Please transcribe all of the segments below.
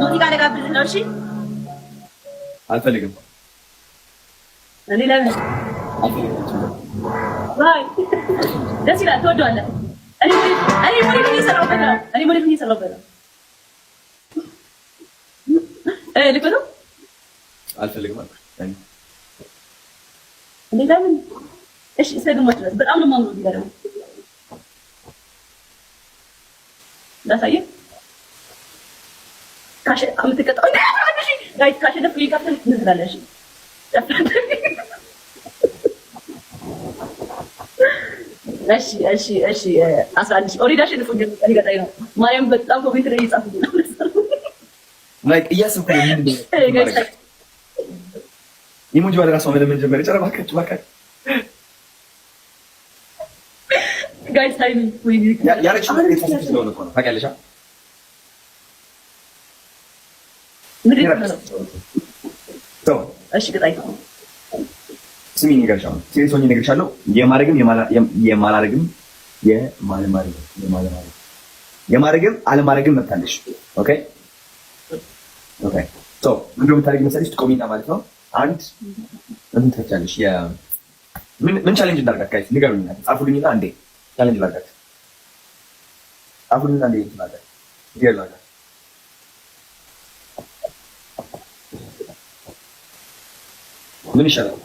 ሙዚቃ ልጋብዝ ነው። እሺ አልፈልግም። እኔ ለምን ባይ ደስ ይላል። ትወደዋለህ። እኔ ሞዴል እየሰራሁበት ነው። ልክ ነው። አልፈልግም አልኩ። እኔ ለምን እሺ እስከግማሽ ድረስ በጣም ነው የማምነው። እዚህ ጋር ደግሞ ላሳየህ ካሽ አምትቀጣው ጋይስ ካሸነፍ ሊካፍተን እንዝላለሽ። እሺ 11 ኦሪዳ አሸንፎኛል። ቀጣይ ነው። ማርያም በጣም ኮሜንት ላይ እየጻፉልኝ ነው። ላይክ እያሰብኩ ነው። ምንድን ነው ኢሞጂ ባለ ራሱ ምን ጀመረ? ጨረባ ካች ባካች ጋይስ ታይም ወይ ያረች ነገር የተፈሰሰ ስለሆነ እኮ ነው። ታውቂያለሽ? እሺ ቀጣይ ስሚ ንገርሻለሁ። ሴሪየስ ሆኜ እነግርሻለሁ። የማድረግም አለማድረግም መብት አለሽ። ኦኬ ሶ ምንድን ነው የምታደርጊው መሰለሽ? ትቆሚና ማለት ነው አንድ እንትን ትፈቻለሽ። ምን ቻሌንጅ እንዳደርጋት ጋይስ ንገሩኝና ጻፉልኝና አንዴ ቻሌንጅ ላድርጋት። ጻፉልኝና አንዴ እንትን ላድርጋት ይላል። ምን ይሻላል?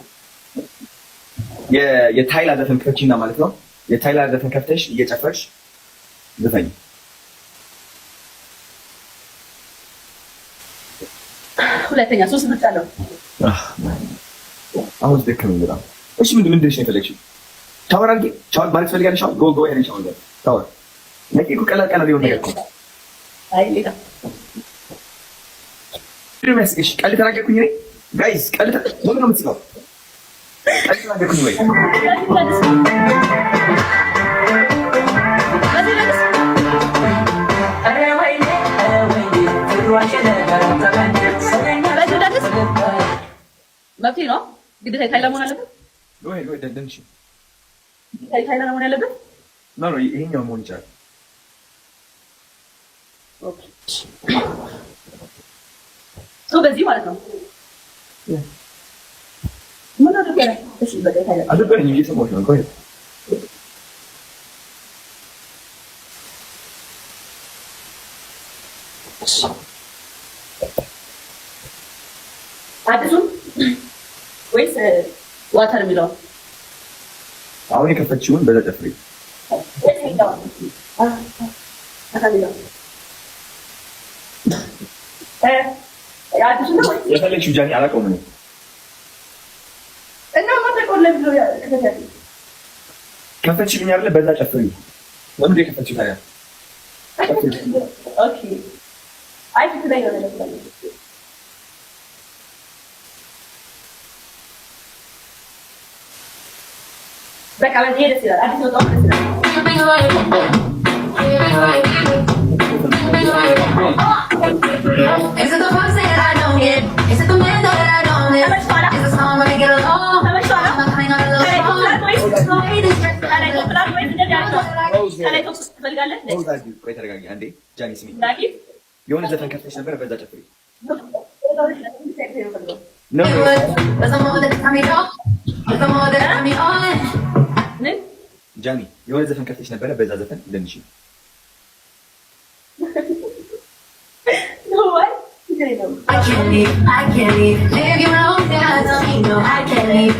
የታይላ ዘፈን ከፍቺና ማለት ነው። የታይላ ዘፈን ከፍተሽ እየጨፈርሽ ዘፈኝ። ሁለተኛ ሶስት ብቻ ነው። አሁን ደከመኝ በጣም። እሺ ምንድን ነው የፈለግሽው? ሻወር አድርጌ ሻወር ማለት ትፈልጋለሽ? ሻወር ጎ ሄደን ሻወር ለቂ እኮ ቀላል ሊሆን ነገር እኮ አይ ሌላ የሚያስቅሽ ቀልድ ተናገርኩኝ እኔ ጋይስ ቀልድ ምን ነው የምትስቀው? ቀልድ ተናገርኩኝ ወይ? መብቴ ነው። ግዴታ ታይላ መሆን አለበት ወይ ደንደንሽ ታይላ መሆን አለበት ነው ይሄኛው መሆን ይችላል። ኦኬ ሶ በዚህ ማለት ነው ምን አደረገ? እሺ በቃ ታይላ አደረገኝ እየሰማሁሽ ነው። ቆይ አዲሱን ወይስ ዋተር የሚለው አሁን የከፈችውን በዛ ጨፍሪ። የፈለግሽው ጃኒ አላውቀውም እኔ እና ማተቆለም ብሎ ከፈችልኝ አይደለ? በዛ ጨፍሪ። ለምን የከፈችው ታዲያ? ኦኬ አይ ትክክለኛ ነው ለምን በቃ በዚህ ደስ ይላል። አዲስ ወጣው ደስ ይላል። የሆነ ዘፈን ከፍተሽ ነበር፣ በዛ ጨፍሪ። ጃኒ የሆነ ዘፈን ከፍተሽ ነበረ፣ በዛ ዘፈን እንደንሽ I can't leave you alone. Tell me no, I can't leave.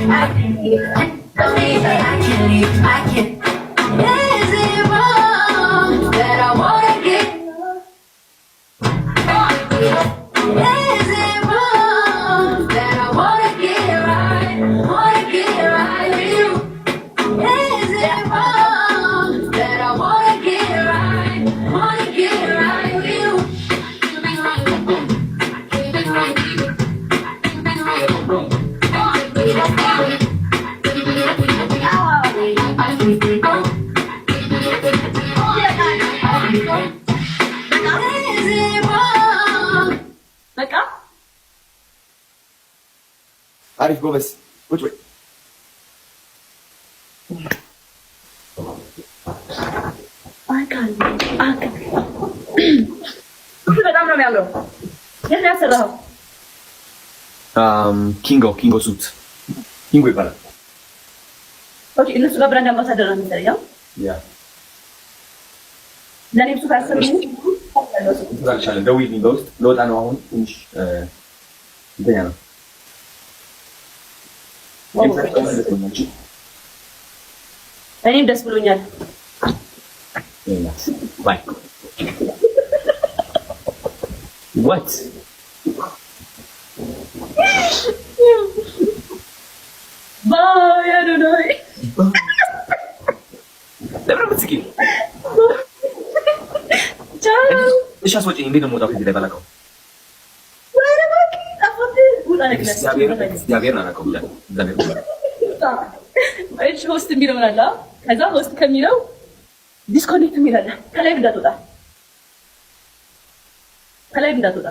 Don't leave, I can't leave. Is it wrong that I wanna get? Is it wrong that I wanna get right? Wanna get right with you? Is it wrong that I wanna get right? Wanna get right with you? አሪፍ ጎበዝ። ቁጭ በይ። ነው የሚያምረው? የት ነው ያሰራኸው? ኪንጎ ሱት ኪንጎ ይባላል። ኦኬ እነሱ ጋር ብራንድ አምባሳደር ነው የሚሰራው። ያ ለኔም ሱት አሰሩኝ። ታልቻለ ደውይልኝ በውስጥ ለወጣ ነው አሁን ትንሽ እንተኛ ነው። እኔም ደስ ብሎኛል። ባይ what ባይ I don't know ለምን ምትስቂ? ቻው እሺ አስወጪኝ። እንዴት ነው የምወጣው ከዚህ ላይ ባላውቀው? ወይኔ እባክህ ጠፋት። ውጣ ነግለህ እግዚአብሔር አላውቀውም ብላ እሺ ሆስት የሚለው አለ። ከዛ ሆስት ከሚለው ዲስኮኔክት የሚላል ከላይ እንዳትወጣ ከላይ እንዳትወጣ።